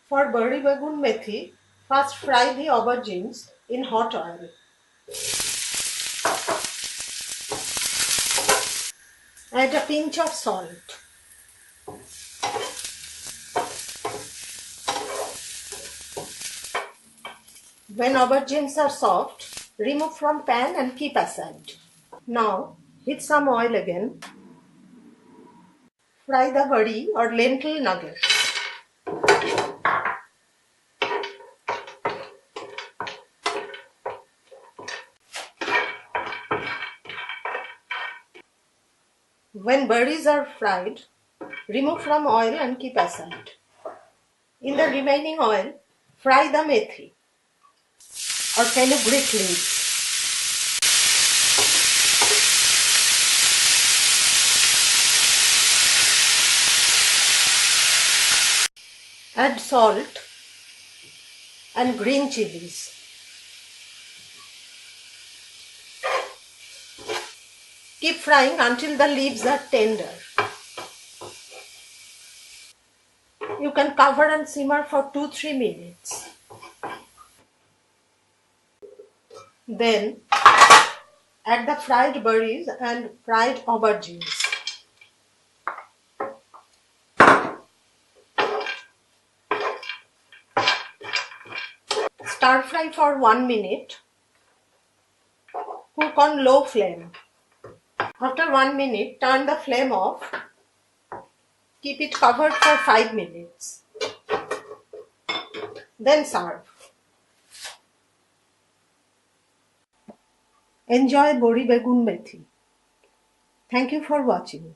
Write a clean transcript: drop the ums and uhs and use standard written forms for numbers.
For Baingan methi, first fry the aubergines in hot oil. Add a pinch of salt. When aubergines are soft, remove from pan and keep aside. Now, with some oil again, fry the bari or lentil nuggets. When berries are fried, remove from oil and keep aside. In the remaining oil, fry the methi or fenugreek leaves. Add salt and green chilies. Keep frying until the leaves are tender. You can cover and simmer for 2-3 minutes. Then add the fried berries and fried aubergines. Stir fry for 1 minute. Cook on low flame. After 1 minute, turn the flame off. Keep it covered for 5 minutes. Then serve. Enjoy Baingan methi. Thank you for watching.